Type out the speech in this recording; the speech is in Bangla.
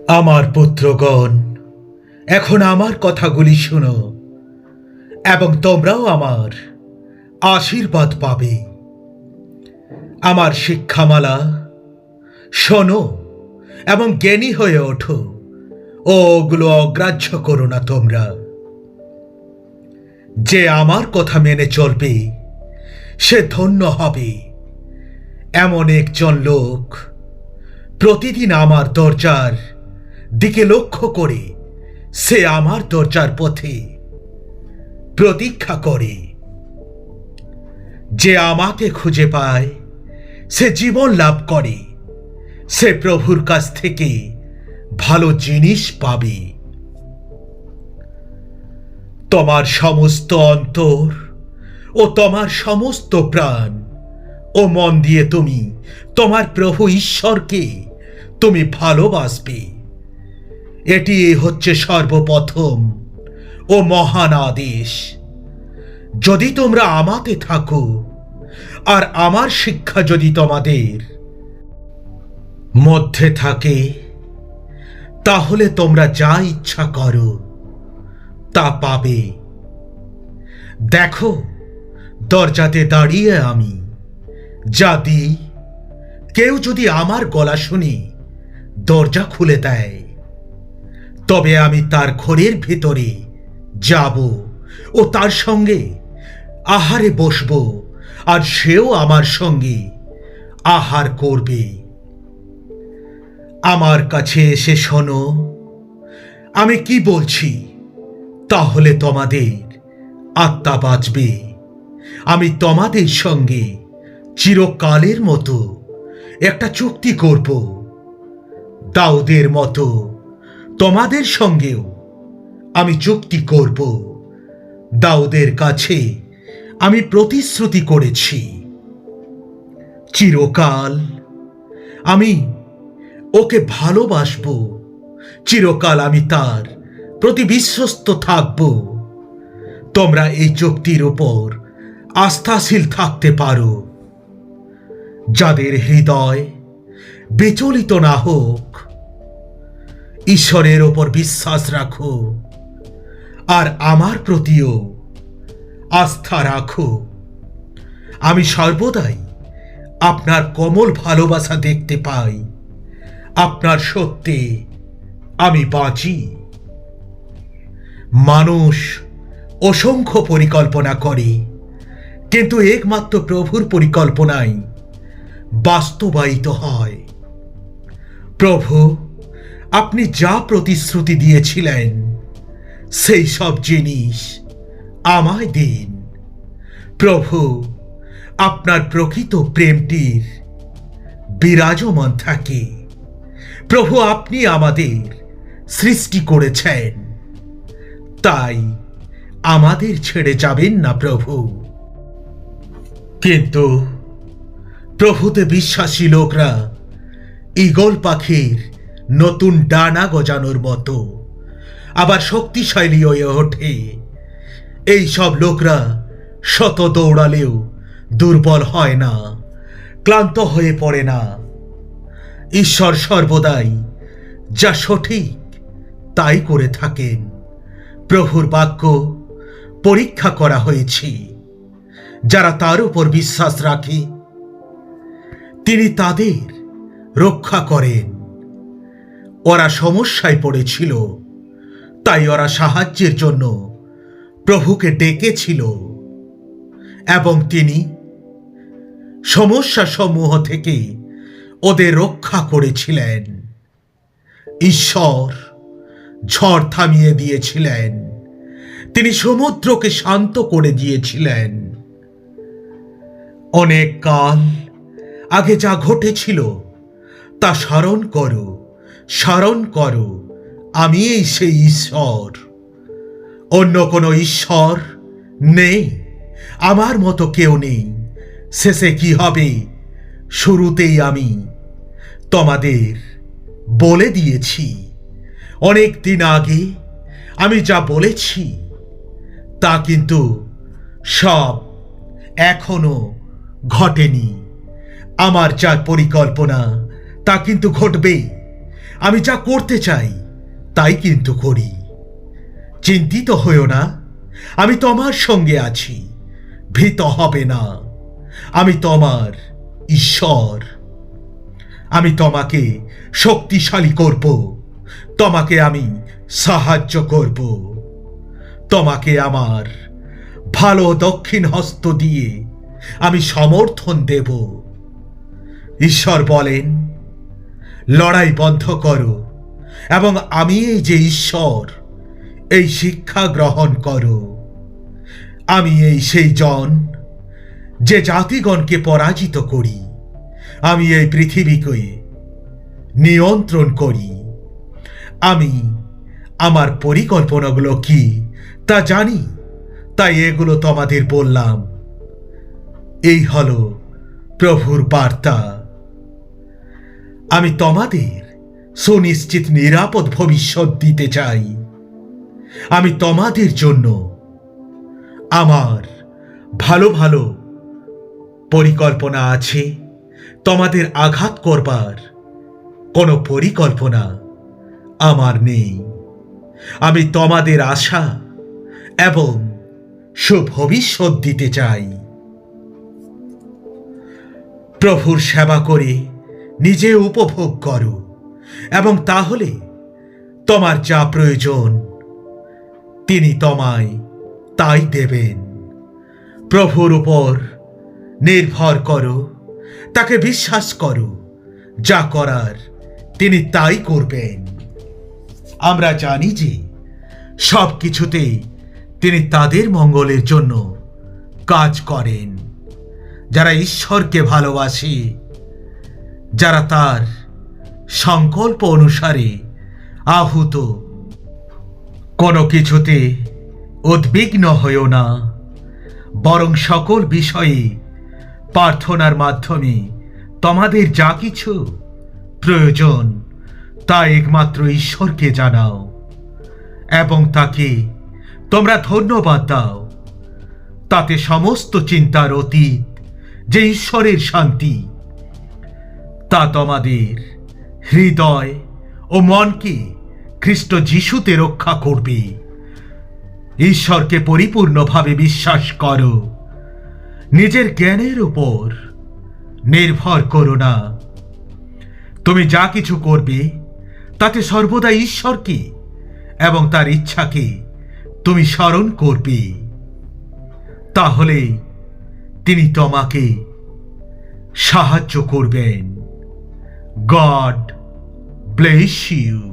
আমার পুত্রগণ, এখন আমার কথাগুলি শোনো এবং তোমরাও আমার আশীর্বাদ পাবে। আমার শিক্ষামালা শোনো এবং জ্ঞানী হয়ে ওঠো। ওগুলো অগ্রাহ্য করো না তোমরা। যে আমার কথা মেনে চলবে সে ধন্য হবে। এমন একজন লোক প্রতিদিন আমার দরজার দিকে লক্ষ্য করে সে আমার দরজার পথে প্রতীক্ষা করে। যে আমাকে খুঁজে পায় সে জীবন লাভ করে, সে প্রভুর কাছ থেকে ভালো জিনিস পাবে। তোমার সমস্ত অন্তর ও তোমার সমস্ত প্রাণ ও মন দিয়ে তুমি তোমার প্রভু ঈশ্বরকে তুমি ভালোবাসবে। এটি হচ্ছে সর্বপ্রথম ও মহান আদেশ। যদি তোমরা আমাতে থাকো আর আমার শিক্ষা যদি তোমাদের মধ্যে থাকে, তাহলে তোমরা যা ইচ্ছা করো তা পাবে। দেখো, দরজাতে দাঁড়িয়ে আমি যা দিই, কেউ যদি আমার গলা শুনে দরজা খুলে দেয়, তবে আমি তার ঘরের ভেতরে যাব ও তার সঙ্গে আহারে বসব, আর সেও আমার সঙ্গে আহার করবে। আমার কাছে এসে শোনো আমি কি বলছি, তাহলে তোমাদের আত্মা বাঁচবে। আমি তোমাদের সঙ্গে চিরকালের মতো একটা চুক্তি করব। দাউদের মতো তোমাদের সঙ্গেও আমি চুক্তি করব। দাউদের কাছে আমি প্রতিশ্রুতি করেছি, চিরকাল আমি ওকে ভালোবাসব, চিরকাল আমি তার প্রতি বিশ্বস্ত থাকব। তোমরা এই চুক্তির উপর আস্থাশীল থাকতে পারো। যাদের হৃদয় বিচলিত না হোক, ঈশ্বরের ওপর বিশ্বাস রাখো আর আমার প্রতিও আস্থা রাখো। আমি সর্বদাই আপনার কোমল ভালোবাসা দেখতে পাই। আপনার সত্যে আমি বাঁচি। মানুষ অসংখ্য পরিকল্পনা করে, কিন্তু একমাত্র প্রভুর পরিকল্পনাই বাস্তবায়িত হয়। প্রভু, আপনি যা প্রতিশ্রুতি দিয়েছিলেন সেই সব জিনিস আমায় দিন। প্রভু, আপনার প্রকৃত প্রেমটির বিরাজমান থাকে। প্রভু, আপনি আমাদের সৃষ্টি করেছেন, তাই আমাদের ছেড়ে যাবেন না প্রভু। কিন্তু প্রভুতে বিশ্বাসী লোকরা ঈগল পাখির নতুন ডানা গজানোর মতো আবার শক্তিশালী হয়ে ওঠে। এই সব লোকরা শত দৌড়ালেও দুর্বল হয় না, ক্লান্ত হয়ে পড়ে না। ঈশ্বর সর্বদাই যা সঠিক তাই করে থাকেন। প্রভুর বাক্য পরীক্ষা করা হয়েছে। যারা তার উপর বিশ্বাস রাখে তিনি তাদের রক্ষা করেন। ওরা সমস্যায় পড়েছিল, তাই ওরা সাহায্যের জন্য প্রভুকে ডেকেছিল এবং তিনি সমস্যা সমূহ থেকে ওদের রক্ষা করেছিলেন। ঈশ্বর ঝড় থামিয়ে দিয়েছিলেন, তিনি সমুদ্রকে শান্ত করে দিয়েছিলেন। অনেক কাল আগে যা ঘটেছিল তা স্মরণ করো, স্মরণ করো। আমি সেই ঈশ্বর, অন্য কোনো ঈশ্বর নেই। আমার মতো কেউ নেই। শেষে কি হবে শুরুতেই আমি তোমাদের বলে দিয়েছি। অনেক দিন আগে আমি যা বলেছি তা কিন্তু সব এখনো ঘটেনি। আমার যা পরিকল্পনা তা কিন্তু ঘটবেই। আমি যা করতে চাই তাই কিন্তু করি। চিন্তিত হইও না, আমি তোমার সঙ্গে আছি, ভীত হবে না। আমি তোমার ঈশ্বর। আমি তোমাকে শক্তিশালী করব, তোমাকে আমি সাহায্য করব, তোমাকে আমার ভালো দক্ষিণ হস্ত দিয়ে আমি সমর্থন দেব। ঈশ্বর বলেন, লড়াই বন্ধ করো এবং আমি এই যে ঈশ্বর, এই শিক্ষা গ্রহণ করো। আমি এই সেই জন যে জাতিগণকে পরাজিত করি। আমি এই পৃথিবীকে নিয়ন্ত্রণ করি। আমি আমার পরিকল্পনাগুলো কি তা জানি, তাই এগুলো তোমাদের বললাম। এই হলো প্রভুর বার্তা। আমি তোমাদের সুনিশ্চিত নিরাপদ ভবিষ্যৎ দিতে চাই। আমি তোমাদের জন্য আমার ভালো ভালো পরিকল্পনা আছে। তোমাদের আঘাত করবার কোনো পরিকল্পনা আমার নেই। আমি তোমাদের আশা এবং সুভবিষ্যৎ দিতে চাই। প্রভুর সেবা করে নিজে উপভোগ করো এবং তাহলে তোমার যা প্রয়োজন তিনি তোমায় তাই দেবেন। প্রভুর উপর নির্ভর করো, তাকে বিশ্বাস করো, যা করার তিনি তাই করবেন। আমরা জানি যে সব কিছুতে তিনি তাদের মঙ্গলের জন্য কাজ করেন, যারা ঈশ্বরকে ভালোবাসে, যারা তার সংকল্প অনুসারে আহুত। কোনো কিছুতে উদ্বিগ্ন হইও না, বরং সকল বিষয়ে প্রার্থনার মাধ্যমে তোমাদের যা কিছু প্রয়োজন তা একমাত্র ঈশ্বরকে জানাও এবং তাকে তোমরা ধন্যবাদ দাও। তাতে সমস্ত চিন্তার অতীত যে ঈশ্বরের শান্তি, তা তোমাদের হৃদয় ও মনকে খ্রিস্ট যিশুতে রক্ষা করবে। ঈশ্বরকে পরিপূর্ণভাবে বিশ্বাস করো, নিজের জ্ঞানের উপর নির্ভর করো না। তুমি যা কিছু করবে তাতে সর্বদা ঈশ্বরকে এবং তার ইচ্ছাকে তুমি স্মরণ করবে। তাহলে তিনি তোমাকে সাহায্য করবেন। God bless you.